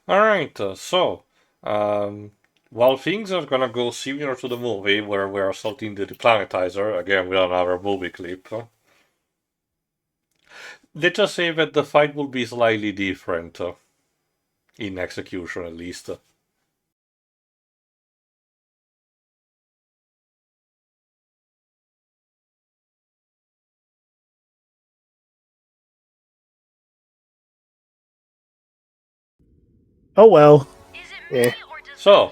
Alright, while things are gonna go similar to the movie, where we're assaulting the Deplanetizer, again with another movie clip, let's just say that the fight will be slightly different, in execution at least. Oh well. Yeah. So,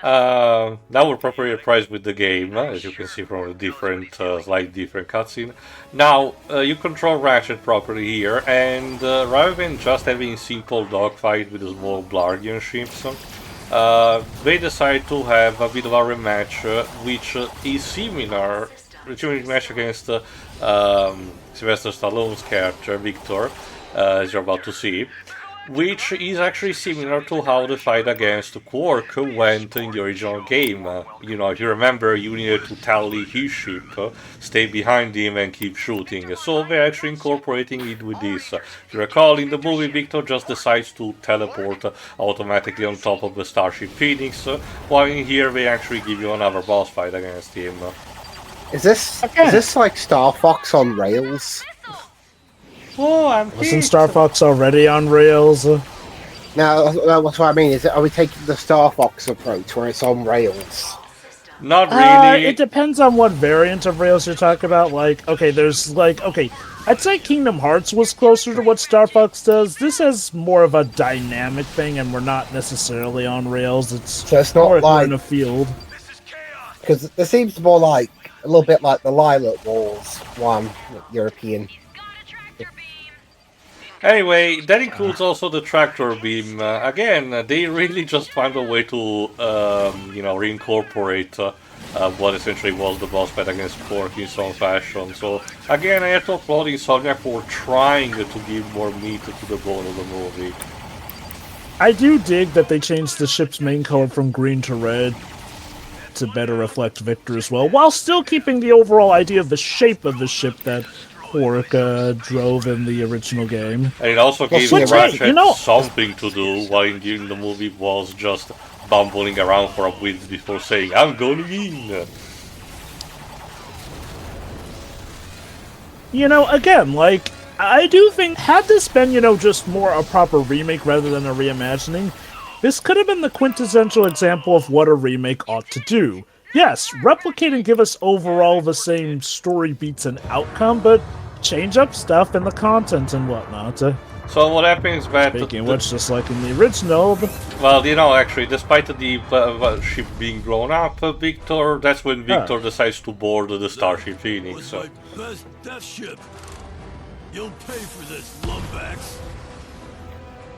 now we're properly apprised with the game, as you can see from the different, slightly different cutscene. Now, you control Ratchet properly here, and rather than just having simple dogfight with small Blargian ships, they decide to have a bit of a rematch, which is similar, a match against Sylvester Stallone's character, Victor, as you're about to see, which is actually similar to how the fight against Quark went in the original game. If you remember, you needed to tally his ship, stay behind him and keep shooting. So they're actually incorporating it with this. If you recall, in the movie, Victor just decides to teleport automatically on top of the Starship Phoenix, while in here they actually give you another boss fight against him. Is this like Star Fox on rails? Oh, I'm Wasn't Star Fox already on rails? Now, that's what I mean. Are we taking the Star Fox approach where it's on rails? Not really. It depends on what variant of rails you're talking about. I'd say Kingdom Hearts was closer to what Star Fox does. This has more of a dynamic thing, and we're not necessarily on rails. So it's not more like in a field. Because there seems more like a little bit like the Lilac Wars one, European. Anyway, that includes also the tractor beam. Again, they really just found a way to, reincorporate what essentially was the boss fight against Quark in some fashion. So, again, I have to applaud Insomniac for trying to give more meat to the bone of the movie. I do dig that they changed the ship's main color from green to red to better reflect Victor as well, while still keeping the overall idea of the shape of the ship that Quark drove in the original game. And it also gave Ratchet something to do, while in the movie was just bumbling around for a bit before saying, "I'm going in." Again, I do think, had this been, just more a proper remake rather than a reimagining, this could have been the quintessential example of what a remake ought to do. Yes, replicate and give us overall the same story beats and outcome, but change up stuff in the content and whatnot. So what happens is that... Speaking of which, just like in the original... Well, actually, despite the ship being blown up, that's when Victor decides to board the Starship Phoenix. Was my best death ship. You'll pay for this, lumbacks.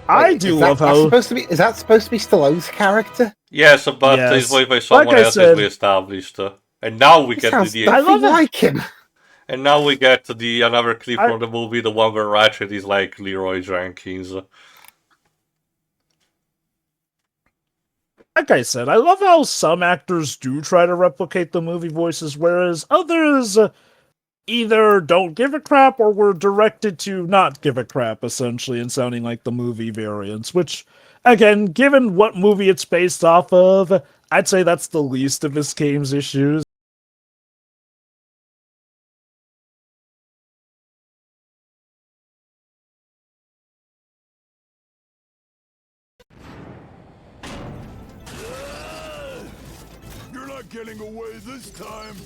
I do love how... Is that supposed to be Stallone's character? Yes, but it's played by someone else, as we established. And now we get the... I love like him. And now we get another clip from the movie, the one where Ratchet is like Leroy Jenkins. Like I said, I love how some actors do try to replicate the movie voices, whereas others either don't give a crap or were directed to not give a crap, essentially, and sounding like the movie variants, which, again, given what movie it's based off of, I'd say that's the least of this game's issues. You're not getting away this time.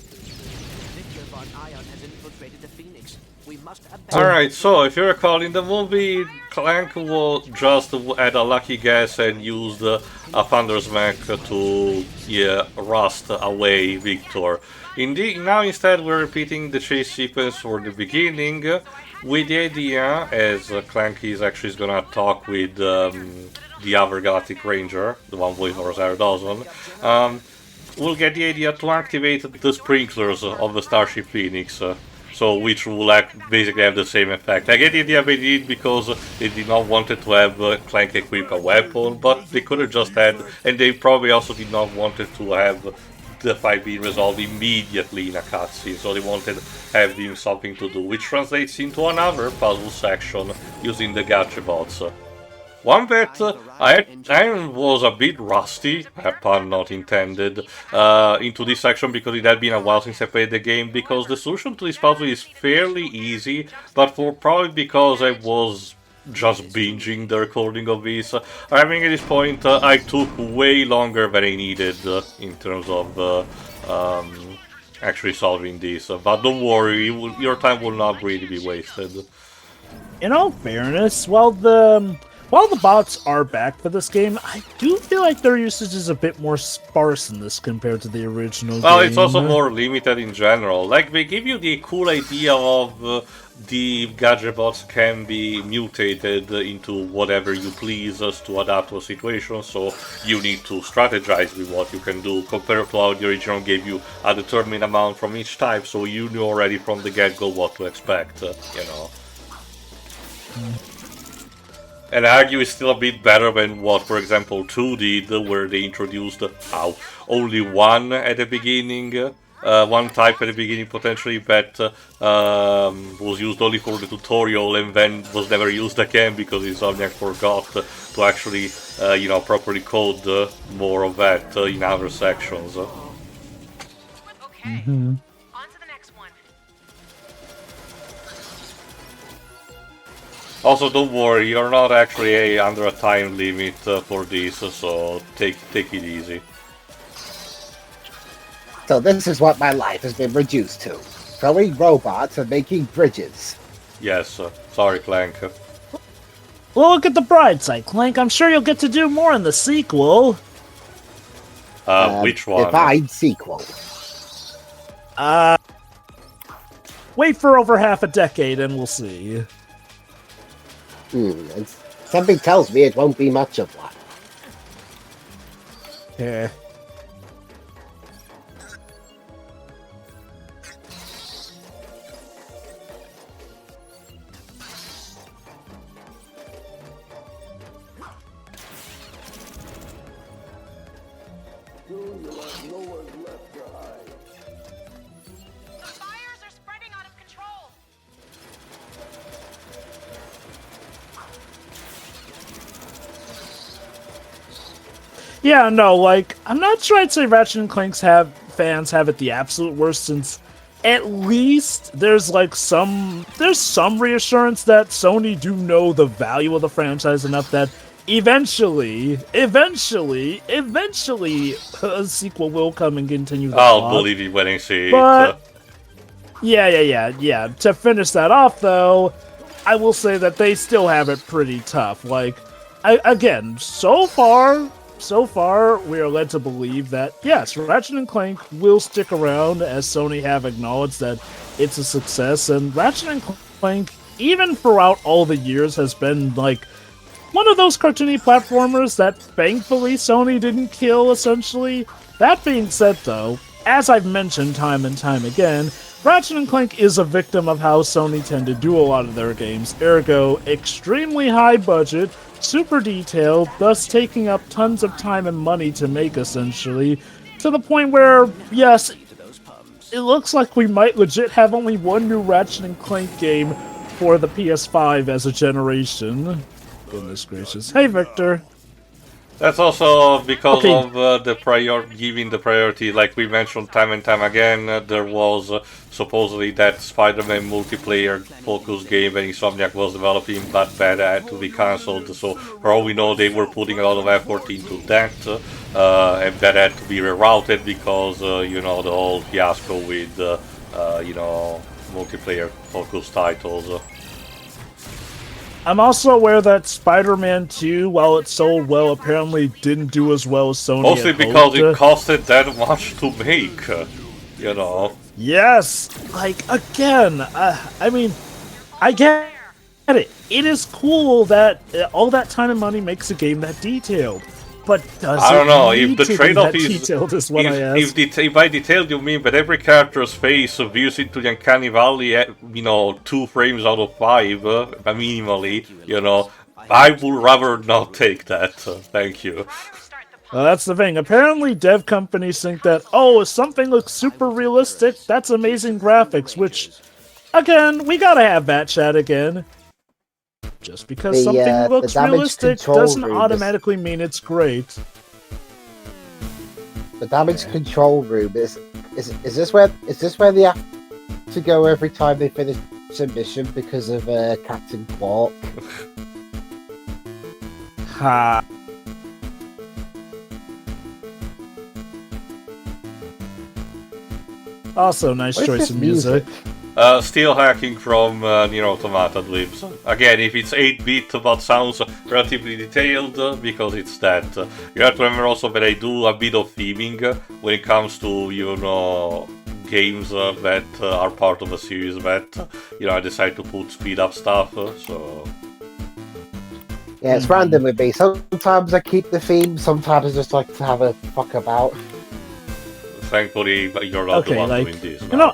Alright, so if you recall in the movie, Clank will just had a lucky guess and used a Thundersmack to rust away Victor. Now instead we're repeating the chase sequence for the beginning, with the idea, as Clank is actually gonna talk with the other Galactic Ranger, the one with Rosario Dawson, we'll get the idea to activate the sprinklers of the Starship Phoenix, which will basically have the same effect. I get the idea they did because they did not want to have Clank equip a weapon, but they could have just had, and they probably also did not want to have the fight being resolved immediately in a cutscene, so they wanted to have him something to do, which translates into another puzzle section using the Gacha bots. One that I was a bit rusty, pun not intended, into this section because it had been a while since I played the game, because the solution to this puzzle is fairly easy, but probably because I was just binging the recording of this. I mean, at this point, I took way longer than I needed in terms of actually solving this, but don't worry, your time will not really be wasted. In all fairness, while the bots are back for this game, I do feel like their usage is a bit more sparse in this compared to the original Well, game. it's also more limited in general. Like, they give you the cool idea of the gadget bots can be mutated into whatever you please to adapt to a situation, so you need to strategize with what you can do, compared to how the original gave you a determined amount from each type, so you knew already from the get-go what to expect, you know. And I argue it's still a bit better than what, for example, 2 did, where they introduced only one at the beginning, one type at the beginning potentially that was used only for the tutorial and then was never used again because Insomniac forgot to actually, you know, properly code more of that in other sections. Okay. On to the next one. Also, don't worry, you're not actually under a time limit for this, so take it easy. So this is what my life has been reduced to. Throwing robots and making bridges. Yes, sorry, Clank. Well, look at the bright side, Clank. I'm sure you'll get to do more in the sequel. Which one? Divine sequel. Wait for over half a decade and we'll see. And something tells me it won't be much of one. Yeah. The fires are spreading out of control. Yeah, no, like, I'm not sure I'd say Ratchet and Clank's fans have it the absolute worst, since at least there's some reassurance that Sony do know the value of the franchise enough that eventually, a sequel will come and continue the I'll plot. believe it when I see But- it. Yeah. To finish that off, though, I will say that they still have it pretty tough. Like, again, so far, we are led to believe that, yes, Ratchet and Clank will stick around, as Sony have acknowledged that it's a success, and Ratchet and Clank, even throughout all the years, has been, like, one of those cartoony platformers that thankfully Sony didn't kill, essentially. That being said, though, as I've mentioned time and time again, Ratchet & Clank is a victim of how Sony tend to do a lot of their games, ergo, extremely high budget, super detailed, thus taking up tons of time and money to make, essentially, to the point where, yes, it looks like we might legit have only one new Ratchet & Clank game for the PS5 as a generation. Goodness gracious. Hey, Victor. That's also because Okay. of giving the priority, like we mentioned time and time again. There was supposedly that Spider-Man multiplayer focused game that Insomniac was developing, but that had to be cancelled. So for all we know, they were putting a lot of effort into that, and that had to be rerouted because you know, the whole fiasco with you know, multiplayer focused titles. I'm also aware that Spider-Man 2, while it sold well, apparently didn't do as well as Sony Mostly had because hoped. it costed that much to make, you know. Yes! Like, again, I mean, I get it. It is cool that all that time and money makes a game that detailed. But does I don't know, it if need the to be trade-off that is... detailed is what I ask. If by detailed you mean that every character's face views into the uncanny valley, you know, 2 frames out of 5, minimally, you know, I would rather not take that, thank you. Start the pump. Well, that's the thing. Apparently, dev companies think that, oh, if something looks super realistic, that's amazing graphics, which, again, we gotta have that chat again. Just because The, something the looks damage realistic control doesn't room is- automatically mean it's great. The damage control room is this where they have to go every time they finish a mission because of Captain Quark? Ha. Also, nice What is choice this of music. Still hacking from Nier Automata libs. Again, if it's 8-bit but sounds relatively detailed, because it's that. You have to remember also that I do a bit of theming when it comes to, games that are part of a series that, I decide to put speed up stuff, so... Yeah, it's random with me. Sometimes I keep the theme, sometimes I just like to have a fuck about. Thankfully, you're not the Okay, one like, doing this. you know,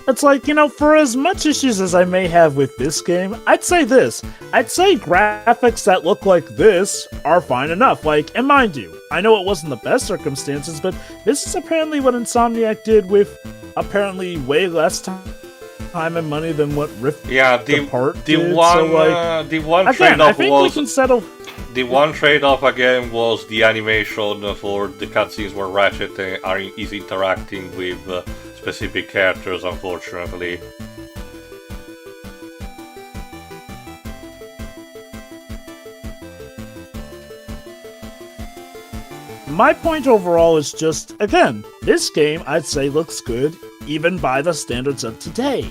it's like, for as much issues as I may have with this game, I'd say this. I'd say graphics that look like this are fine enough. Like, and mind you, I know it wasn't the best circumstances, but this is apparently what Insomniac did with apparently way less time and money than what Rift Apart did. The one again, I trade-off think was... we can settle... The one trade-off again was the animation for the cutscenes where Ratchet is interacting with specific characters, unfortunately. My point overall is just, again, this game I'd say looks good, even by the standards of today.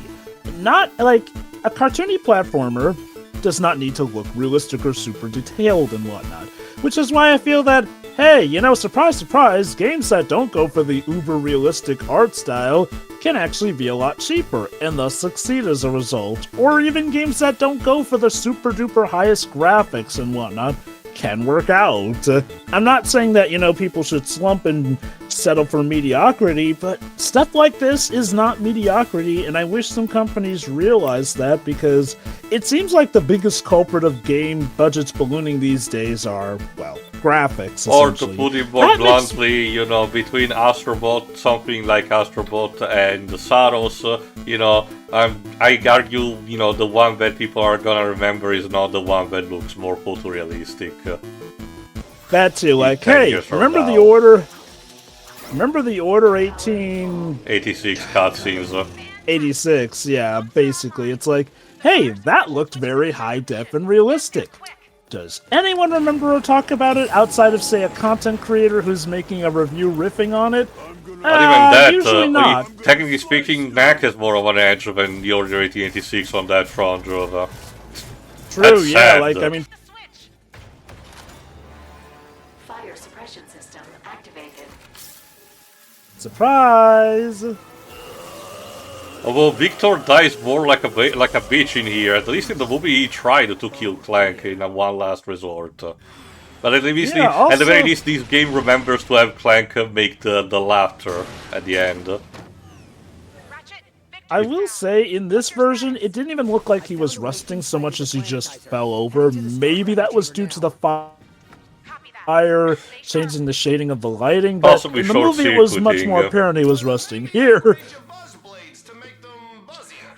Not like a cartoony platformer does not need to look realistic or super detailed and whatnot. Which is why I feel that, hey, surprise, surprise, games that don't go for the uber-realistic art style can actually be a lot cheaper, and thus succeed as a result. Or even games that don't go for the super-duper highest graphics and whatnot can work out. I'm not saying that, people should slump and settle for mediocrity, but stuff like this is not mediocrity, and I wish some companies realized that, because it seems like the biggest culprit of game budgets ballooning these days are, well, graphics, or to essentially. put it more bluntly, between Astrobot, something like Astrobot and Saros, I argue, the one that people are gonna remember is not the one that looks more photorealistic. That too, like, 10 hey, years from remember now. the Order? Remember the Order 86 cutscenes. 86, yeah, basically. It's like, hey, that looked very high-def and realistic. Does anyone remember or talk about it outside of, say, a content creator who's making a review riffing on it? Not even that. Usually not. Technically speaking, Knack has more of an edge than the Order 1886 on that front. True, That's yeah, sad. like, I mean... Fire suppression system activated. Surprise! Although Victor dies more like a bitch in here, at least in the movie he tried to kill Clank in a one last resort. But at least, Yeah, at the very also- least, this game remembers to have Clank make the laughter at the end. Ratchet, Victor I will say, in this version, it didn't even look like he was rusting so much as he just fell over. Maybe that was due to the copy that. fire, changing the shading of the lighting, but Possibly in the movie it was much short-circuiting. more apparent he was rusting. Here,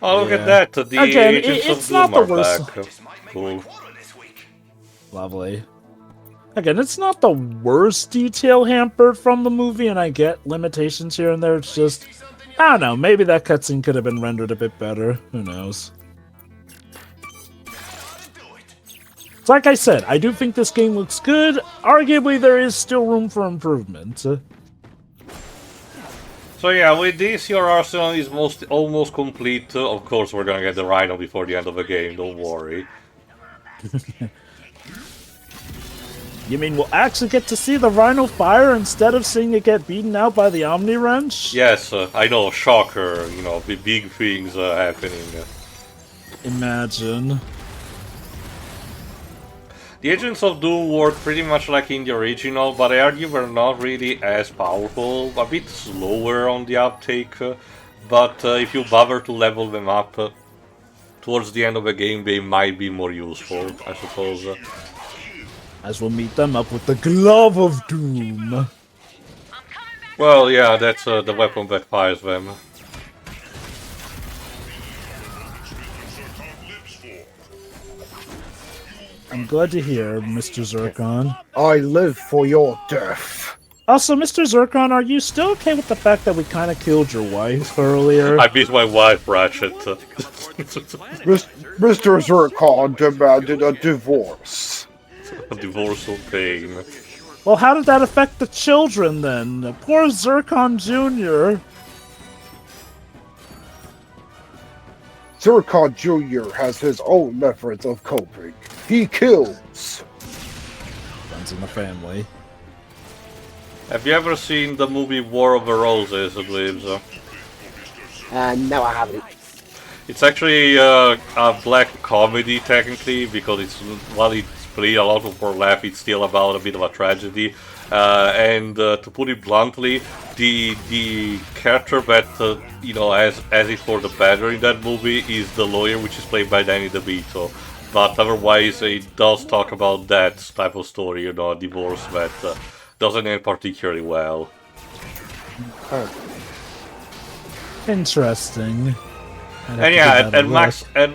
Oh, look Yeah. at that! The Again, Agents of it's Doom not the are worst. back. Cool. lovely. Again, it's not the worst detail hampered from the movie, and I get limitations here and there. It's just, I don't know, maybe that cutscene could have been rendered a bit better. Who knows? It's like I said, I do think this game looks good. Arguably, there is still room for improvement. So yeah, with this, your arsenal is almost complete. Of course, we're gonna get the Rhino before the end of the game, don't worry. You mean we'll actually get to see the Rhino fire instead of seeing it get beaten out by the Omni Wrench? Yes, I know, shocker, the big things happening. Imagine. The Agents of Doom work pretty much like in the original, but I argue they're not really as powerful, a bit slower on the uptake, but if you bother to level them up towards the end of the game, they might be more useful, I suppose. As we'll meet them up with the Glove of Doom. Well, yeah, that's the weapon that fires them. I'm glad to hear, Mr. Zircon. I live for your death. Also, Mr. Zircon, are you still okay with the fact that we kind of killed your wife earlier? I beat my wife, Ratchet. Mr. Zircon demanded a divorce. A divorce of pain. Well, how did that affect the children, then? Poor Zircon Jr. Zircon Jr. has his own methods of coping. He kills. Runs in the family. Have you ever seen the movie War of the Roses, I believe so? No, I haven't. It's actually a black comedy, technically, because it's, while it's pretty a lot for laugh, it's still about a bit of a tragedy. And to put it bluntly, the character that you know has it for the better in that movie is the lawyer, which is played by Danny DeVito. But otherwise, it does talk about that type of story, you know, a divorce that doesn't end particularly well. Oh. Interesting. And yeah, at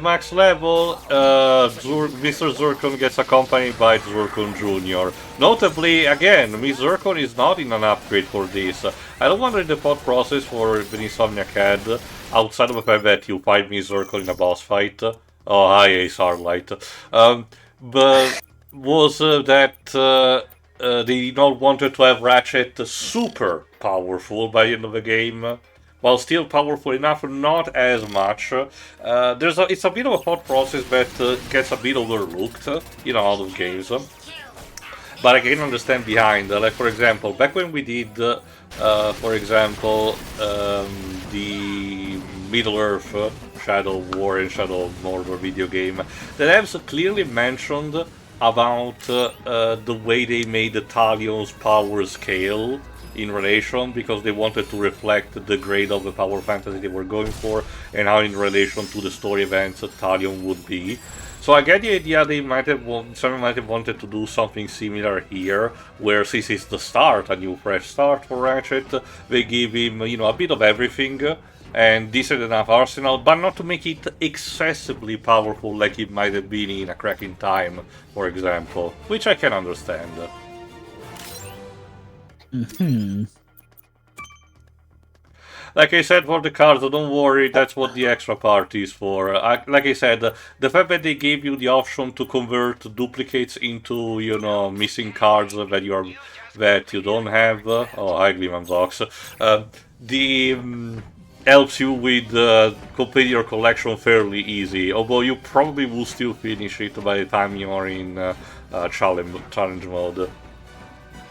max level, Mr. Zircon gets accompanied by Zircon Jr. Notably, again, Miss Zircon is not in an upgrade for this. I don't wonder the thought process for the Insomniac had, outside of the fact that you fight Miss Zircon in a boss fight. Oh, hi, Ace Hardlight. But was that they not wanted to have Ratchet super powerful by the end of the game. While still powerful enough, not as much. It's a bit of a thought process that gets a bit overlooked, you know, out of games. But I can understand behind. Like, for example, back when we did, for example, the Middle-earth Shadow War and Shadow of Mordor video game, the devs clearly mentioned about the way they made the Talion's power scale in relation, because they wanted to reflect the grade of the power fantasy they were going for and how in relation to the story events Talion would be. So I get the idea they someone might have wanted to do something similar here, where since it's the start, a new fresh start for Ratchet, they give him, you know, a bit of everything and decent enough arsenal, but not to make it excessively powerful like it might have been in A Crack in Time, for example, which I can understand. Like I said for the cards, don't worry, that's what the extra part is for. Like I said, the fact that they gave you the option to convert duplicates into, you know, missing cards that you don't have. Oh, hi, Glimamzox. Helps you with completing your collection fairly easy, although you probably will still finish it by the time you're in challenge mode.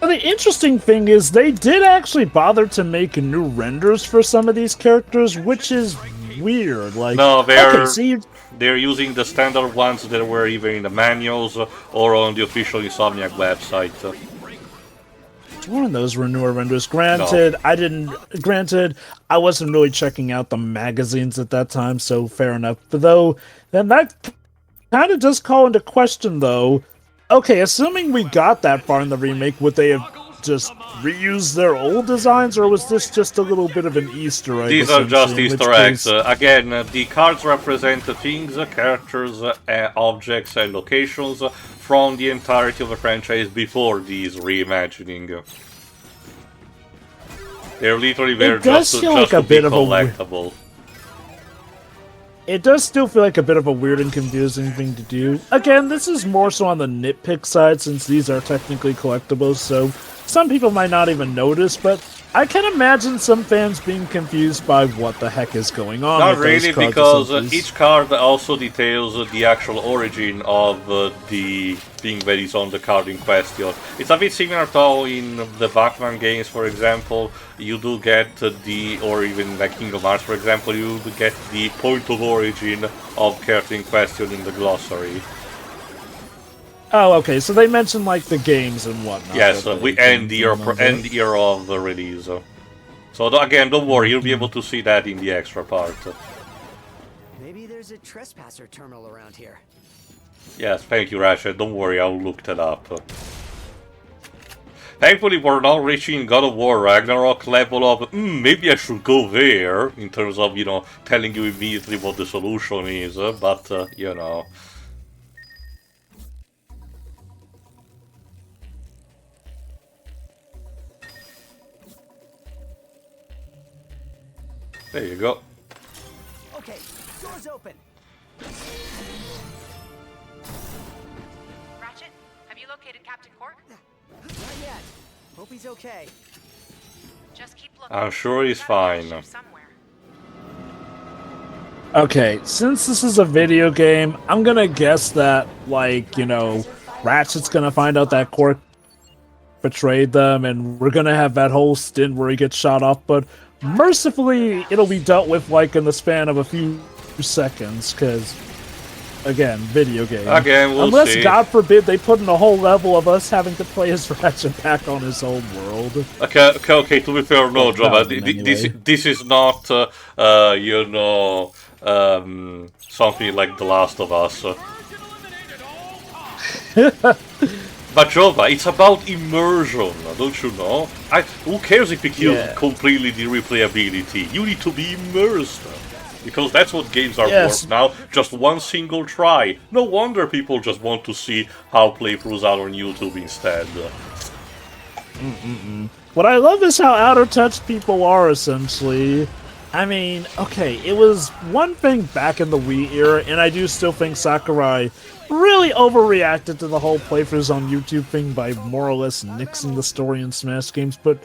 The interesting thing is they did actually bother to make new renders for some of these characters, which is weird. Like, no, they're using the standard ones that were either in the manuals or on the official Insomniac website. One of those were newer renders. Granted, I wasn't really checking out the magazines at that time, so fair enough. But though, then that kind of does call into question, though. Okay, assuming we got that far in the remake, would they have just reused their old designs, or was this just a little bit of an Easter egg? These are just Easter eggs. Again, the cards represent things, characters, objects, and locations from the entirety of the franchise before these reimagining. They're literally there just to be collectible. It does still feel like a bit of a weird and confusing thing to do. Again, this is more so on the nitpick side, since these are technically collectibles, so some people might not even notice, but I can imagine some fans being confused by what the heck is going on. Not really, because each card also details the actual origin of the thing that is on the card in question. It's a bit similar to how in the Batman games, for example, you do get or even like Kingdom Hearts, for example, you do get the point of origin of character in question in the glossary. Oh, okay, so they mentioned, like, the games and whatnot. Yes, we end the year of the release. So, again, don't worry, you'll be able to see that in the extra part. Maybe there's a trespasser terminal around here. Yes, thank you, Ratchet. Don't worry, I'll look that up. Thankfully, we're not reaching God of War Ragnarok level of, maybe I should go there, in terms of, you know, telling you immediately what the solution is, but, you know... There you go. Okay, doors open. Ratchet, have you located Captain Cork? Not yet. Hope he's okay. Just keep looking. I'm sure he's Gotta be on the fine. ship somewhere. Okay, since this is a video game, I'm gonna guess that, like, you know, Ratchet's gonna find out that Quark betrayed them, and we're gonna have that whole stint where he gets shot off, but mercifully, it'll be dealt with, like, in the span of a few seconds, because, again, video game. Again, we'll Unless, see. God forbid, they put in a whole level of us having to play as Ratchet back on his own world. Okay, to be fair, no, Joe, but Anyway. this is not, you know, something like The Last of Us. But Jova, it's about immersion, don't you know? Who cares if you kill completely the replayability? You need to be immersed. Because that's what games are for now, just one single try. No wonder people just want to see how playthroughs are on YouTube instead. What I love is how out of touch people are, essentially. I mean, okay, it was one thing back in the Wii era, and I do still think Sakurai really overreacted to the whole playthroughs on YouTube thing by more or less nixing the story in Smash games, but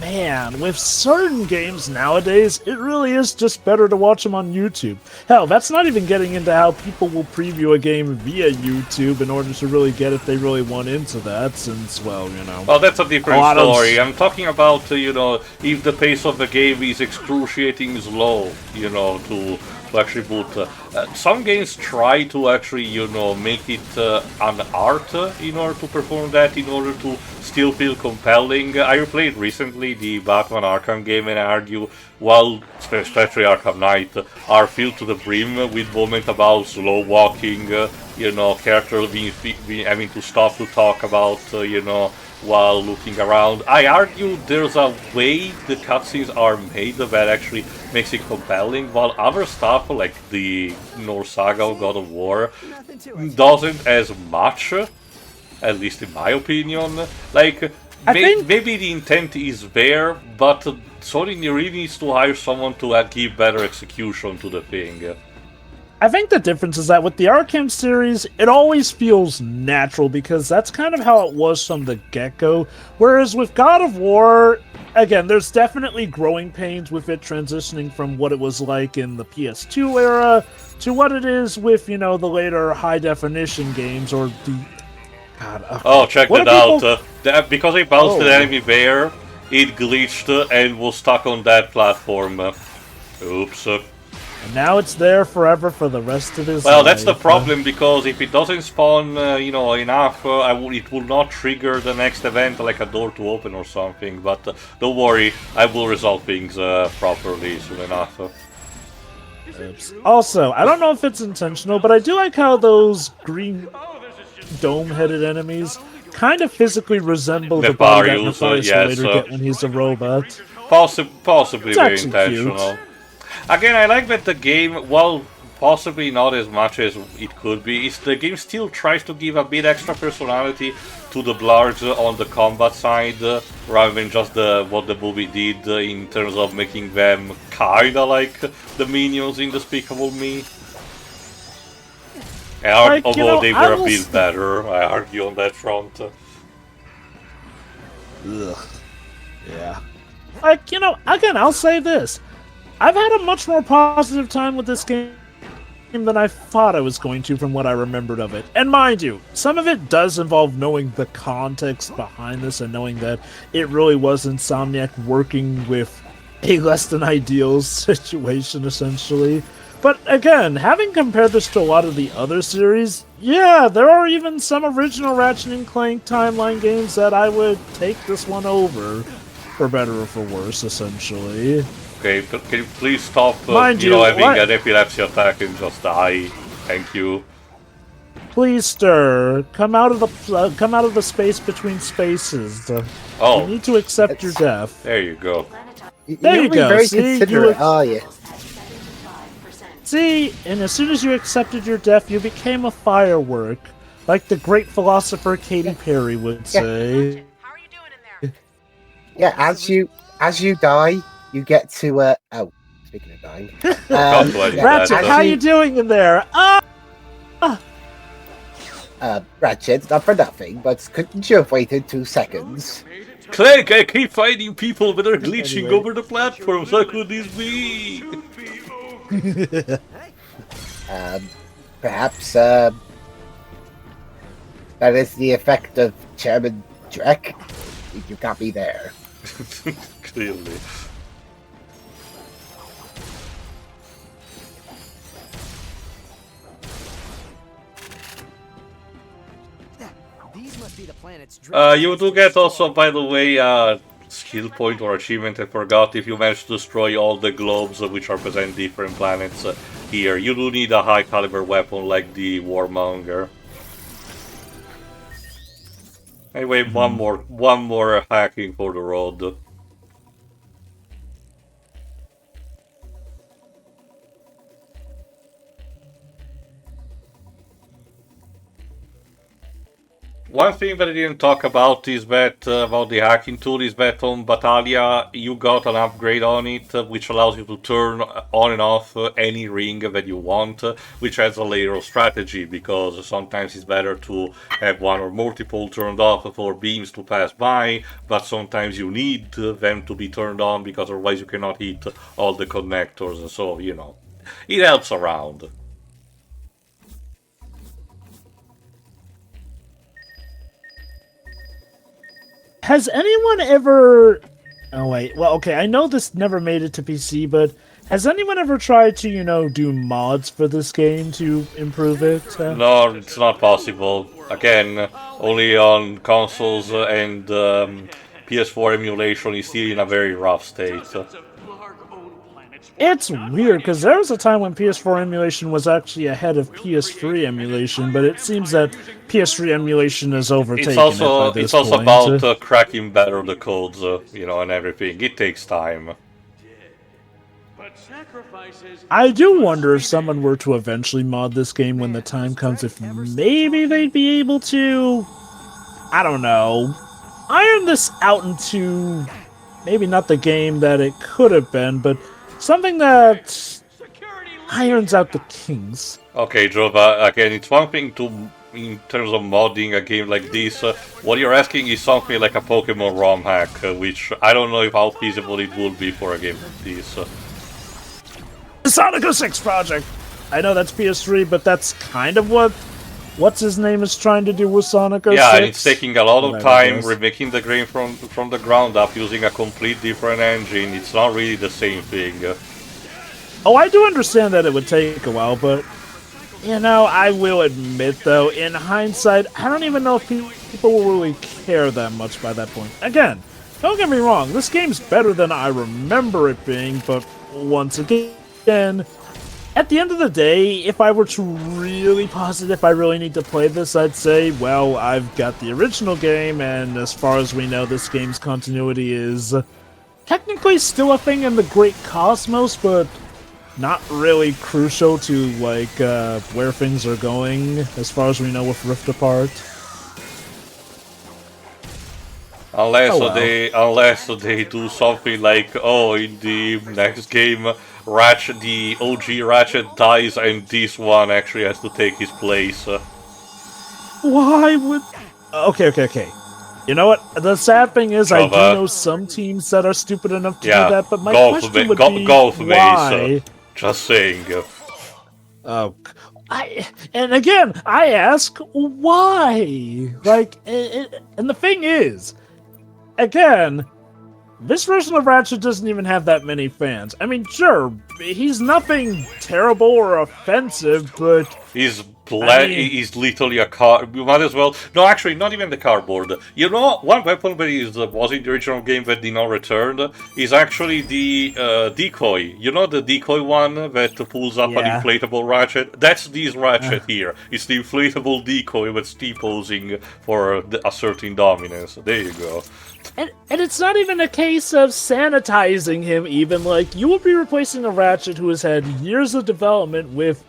man, with certain games nowadays, it really is just better to watch them on YouTube. Hell, that's not even getting into how people will preview a game via YouTube in order to really get if they really want into that, since, well, you know... Well, that's a different story. I'm talking about, you know, if the pace of the game is excruciating slow, you know, to actually boot. Some games try to actually, you know, make it an art in order to perform that, in order to still feel compelling. I replayed recently the Batman Arkham game, and I argue, while especially Arkham Knight are filled to the brim with moments about slow walking, you know, characters having to stop to talk about, you know, while looking around. I argue there's a way the cutscenes are made that actually makes it compelling, while other stuff like the Norse Saga or God of War doesn't as much, at least in my opinion. Like, maybe the intent is there, but Sony really needs to hire someone to give better execution to the thing. I think the difference is that with the Arkham series, it always feels natural because that's kind of how it was from the get-go. Whereas with God of War, again, there's definitely growing pains with it transitioning from what it was like in the PS2 era to what it is with, you know, the later high-definition games or the... God, okay. Oh, check that out. Because I bounced the enemy bear, it glitched and was stuck on that platform. Oops. And now it's there forever for the rest of his life. Well, that's the problem, because if it doesn't spawn, you know, enough, it will not trigger the next event, like a door to open or something. But don't worry, I will resolve things properly soon enough. Oops. Also, I don't know if it's intentional, but I do like how those green dome-headed enemies kind of physically resemble the body that Nefarious will later get when he's a robot. Possibly very actually intentional. cute. Again, I like that the game, while possibly not as much as it could be, the game still tries to give a bit extra personality to the Blargs on the combat side, rather than just what the movie did in terms of making them kinda like the minions in Despicable Me. Like, although they were a bit better, I argue on that front. Ugh. Yeah. Like, you know, again, I'll say this. I've had a much more positive time with this game than I thought I was going to from what I remembered of it. And mind you, some of it does involve knowing the context behind this and knowing that it really was Insomniac working with a less than ideal situation, essentially. But again, having compared this to a lot of the other series, yeah, there are even some original Ratchet & Clank timeline games that I would take this one over, for better or for worse, essentially. Okay, can you please stop, Mind you know, having what? an epilepsy attack and just die? Thank you. Please, stir. Come out of the space between spaces. Oh. You need to accept your death. There you go. There you go. Very See, considerate, are you? See, and as soon as you accepted your death, you became a firework, like the great philosopher Katy Perry would say. How are you doing in there? Yeah, as you die, you get to Speaking of dying. Not like Ratchet, that. how you doing in there? Ratchet, not for nothing, but couldn't you have waited 2 seconds? Clank, I keep finding people that are glitching Anyway. over the platforms. How could this be? Perhaps, that is the effect of Chairman Drek. You got me there. Clearly. These must be the planet's Drek You do get also, by the way, skill point or achievement, I forgot, if you manage to destroy all the globes which represent different planets here. You do need a high caliber weapon like the Warmonger. Anyway, one more hacking for the road. One thing that I didn't talk about is that about the hacking tool is that on Battaglia you got an upgrade on it which allows you to turn on and off any ring that you want, which adds a layer of strategy because sometimes it's better to have one or multiple turned off for beams to pass by, but sometimes you need them to be turned on because otherwise you cannot hit all the connectors, so you know, it helps around. Has anyone ever... Oh, wait. Well, okay, I know this never made it to PC, but has anyone ever tried to, you know, do mods for this game to improve it? No, it's not possible. Again, only on consoles and PS4 emulation is still in a very rough state. It's weird, because there was a time when PS4 emulation was actually ahead of PS3 emulation, but it seems that PS3 emulation is overtaken It's also it by this it's also point. about cracking better the codes, you know, and everything. It takes time. I do wonder if someone were to eventually mod this game when the time comes, if maybe they'd be able to, I don't know, iron this out into maybe not the game that it could have been, but something that irons out the kinks. Okay, Jova, again, it's one thing to, in terms of modding a game like this, what you're asking is something like a Pokemon ROM hack, which I don't know if how feasible it would be for a game like this. The Sonic 06 project! I know that's PS3, but that's kind of what's his name is trying to do with Sonic 06. Yeah, and it's taking a lot of Whatever time it is. remaking the game from the ground up using a complete different engine. It's not really the same thing. Oh, I do understand that it would take a while, but, you know, I will admit, though, in hindsight, I don't even know if people will really care that much by that point. Again, don't get me wrong, this game's better than I remember it being, but once again, at the end of the day, if I were to really posit if I really need to play this, I'd say, well, I've got the original game, and as far as we know, this game's continuity is technically still a thing in the Great Cosmos, but not really crucial to, like, where things are going, as far as we know with Rift Apart. Unless Oh, well. unless they do something like, oh, in the next game, Ratchet, the OG Ratchet dies, and this one actually has to take his place. Why would... Okay. You know what? The sad thing is, I do Java. know some teams that are stupid enough to Yeah, do that, but my golf question ma- would go- be, golf maze, why? Just saying. Oh, and again, I ask, why? Like, and the thing is, again, this version of Ratchet doesn't even have that many fans. I mean, sure, he's nothing terrible or offensive, but He's I mean- he's literally a car. You might as well. No, actually, not even the cardboard. You know, one weapon that was in the original game that did not return is actually the decoy. You know, the decoy one that pulls up an Yeah. inflatable Ratchet. That's this Ratchet here. It's the inflatable decoy that's T-posing for asserting dominance. There you go. And it's not even a case of sanitizing him, even. Like, you will be replacing a Ratchet who has had years of development with,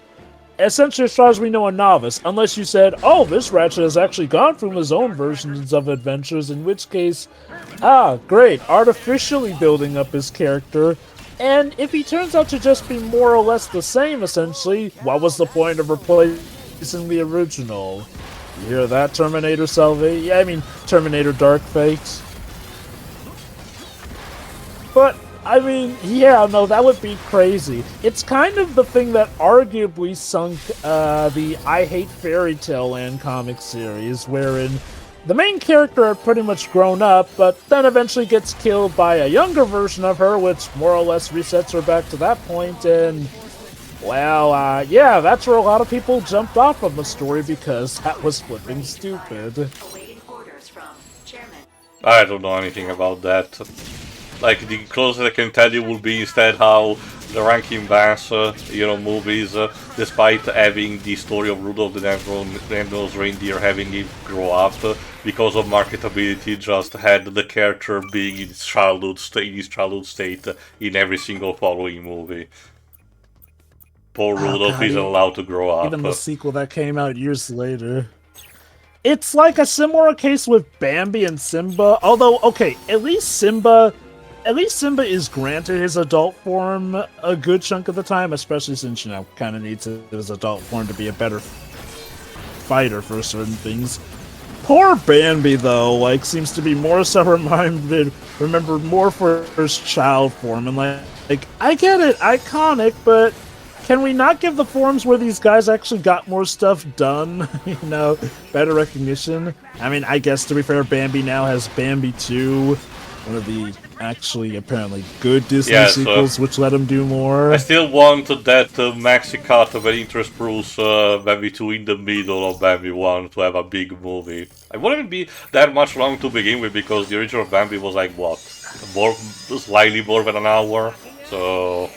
essentially, as far as we know, a novice. Unless you said, oh, this Ratchet has actually gone through his own versions of adventures, in which case, great, artificially building up his character. And if he turns out to just be more or less the same, essentially, what was the point of replacing the original? You hear that, Terminator Salvage? Yeah, I mean, Terminator Dark Fate. But, I mean, yeah, no, that would be crazy. It's kind of the thing that arguably sunk the I Hate Fairy Tale Land comic series, wherein the main character had pretty much grown up, but then eventually gets killed by a younger version of her, which more or less resets her back to that point, and, well, yeah, that's where a lot of people jumped off of the story because that was flipping stupid. Awaiting orders from Chairman. I don't know anything about that. Like, the closest I can tell you would be instead how the Rankin Bass, movies, despite having the story of Rudolph the Red-Nosed Reindeer having it grow up, because of marketability, just had the character being in his childhood state in every single following movie. Poor Rudolph isn't allowed to grow up. Even the sequel that came out years later. It's like a similar case with Bambi and Simba, although, okay, at least Simba is granted his adult form a good chunk of the time, especially since, kind of needs his adult form to be a better fighter for certain things. Poor Bambi, though, seems to be more so remembered more for his child form, and like, I get it, iconic, but can we not give the forms where these guys actually got more stuff done, better recognition? I mean, I guess, to be fair, Bambi now has Bambi 2, one of the actually apparently good Disney sequels, which let him do more. I still want that maxi cut of an intersperse Bambi 2 in the middle of Bambi 1 to have a big movie. It wouldn't be that much long to begin with because the original Bambi was like, what? Slightly more than an hour? So...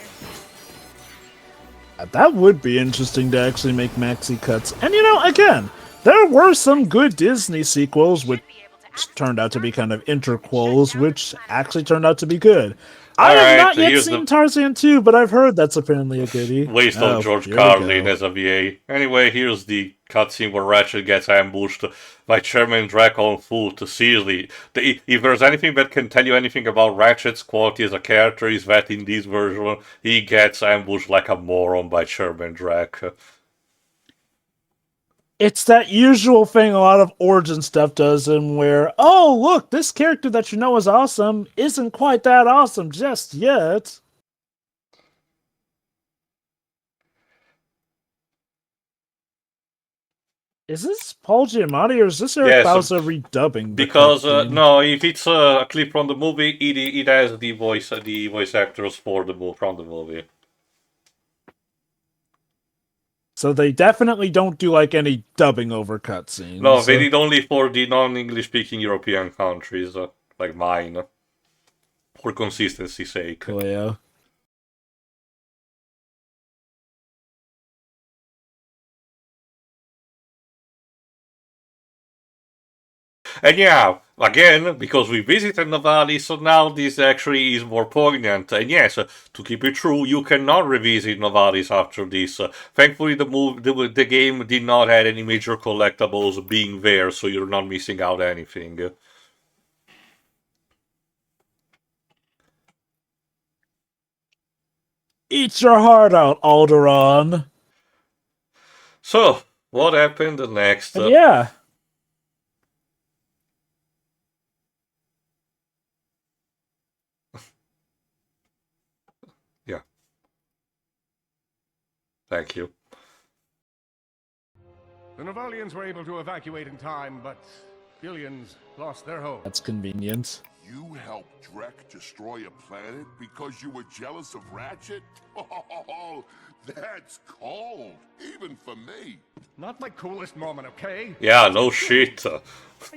That would be interesting to actually make maxi cuts. And again, there were some good Disney sequels which turned out to be kind of interquels, which actually turned out to be good. I have not yet seen Tarzan 2, but I've heard that's apparently a goodie. Waste of George Carlin as a VA. Anyway, here's the cutscene where Ratchet gets ambushed by Chairman Drek on foot. Seriously, if there's anything that can tell you anything about Ratchet's quality as a character, is that in this version, he gets ambushed like a moron by Chairman Drek. It's that usual thing a lot of Origin stuff does, and where, oh, look, this character that you know is awesome isn't quite that awesome just yet. Is this Paul Giamatti, or is this Eric Bauza redubbing? Because, no, if it's a clip from the movie, it has the voice actors from the movie. So they definitely don't do any dubbing over cutscenes. No, they did only for the non-English speaking European countries, like mine. For consistency's sake. Cool, yeah. And yeah, again, because we visited the valley, so now this actually is more poignant. And yes, to keep it true, you cannot revisit Novalis after this. Thankfully, the game did not have any major collectibles being there, so you're not missing out anything. Eat your heart out, Alderaan. So, what happened next? Yeah. Yeah. Thank you. The Novalians were able to evacuate in time, but billions lost their home. That's convenient. You helped Drek destroy a planet because you were jealous of Ratchet? Oh, that's cold, even for me. Not my coolest moment, okay? Yeah, no shit. I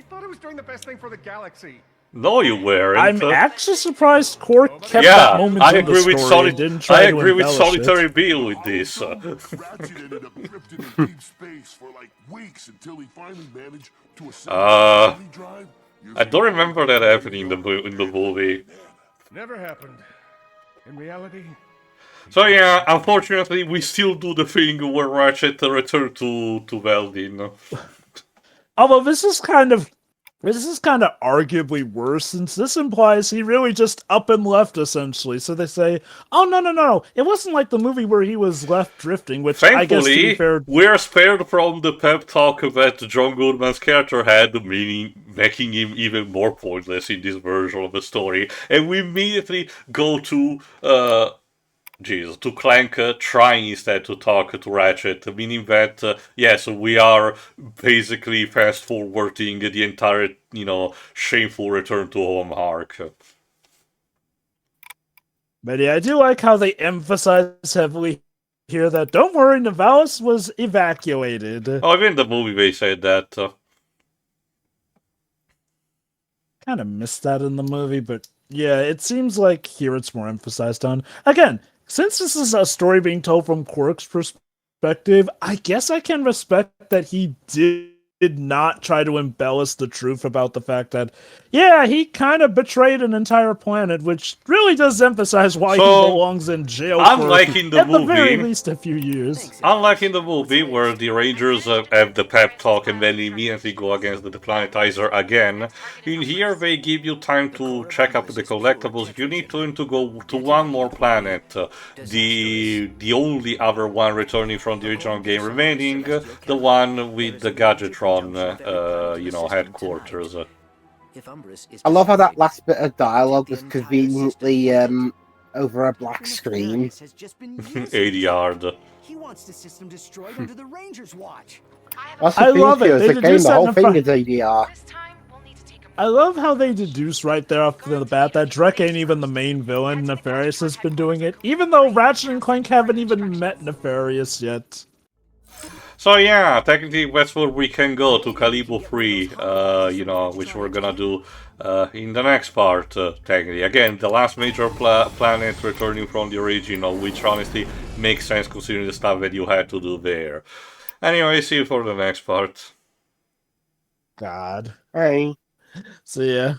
thought I was doing the best thing for the galaxy. No, you weren't. I'm actually surprised Quark kept that moment in the story. I agree with Solitary Bill with this. Ratchet ended up drifting in deep space for like weeks until he finally managed to assemble a drive. I don't remember that happening in the movie. Never happened. In reality. So yeah, unfortunately, we still do the thing where Ratchet returned to Veldin. Although this is kind of This is kind of arguably worse, since this implies he really just up and left, essentially. So they say, oh, no. It wasn't like the movie where he was left drifting, which I guess, to be Thankfully, fair... we're spared from the pep talk that John Goodman's character had, meaning making him even more pointless in this version of the story. And we immediately go to to Clank trying instead to talk to Ratchet, meaning that, yes, we are basically fast-forwarding the entire, shameful return to home arc. But yeah, I do like how they emphasize heavily here that, don't worry, Nivalis was evacuated. Oh, even in the movie they said that. Kind of missed that in the movie, but yeah, it seems like here it's more emphasized on. Again, since this is a story being told from Quark's perspective, I guess I can respect that he did not try to embellish the truth about the fact that, yeah, he kind of betrayed an entire planet, which really does emphasize why he belongs in jail unlike for, in the at movie, the very least, a few years. Unlike in the movie, where the Rangers have the pep talk and then immediately go against the Deplanetizer again, in here they give you time to check up the collectibles. You need to go to one more planet, the only other one returning from the original game remaining, the one with the Gadgetron, headquarters. I love how that last bit of dialogue was conveniently over a black screen. ADR. He wants the system destroyed under the Rangers' watch. I love it. They deduce the that whole in thing is ADR. I love how they deduce right there off the bat that Drek ain't even the main villain. Nefarious has been doing it, even though Ratchet and Clank haven't even met Nefarious yet. So yeah, technically that's where we can go to Calibo 3, which we're gonna do in the next part, technically. Again, the last major planet returning from the original, which honestly makes sense considering the stuff that you had to do there. Anyway, see you for the next part. God. Hey. See ya.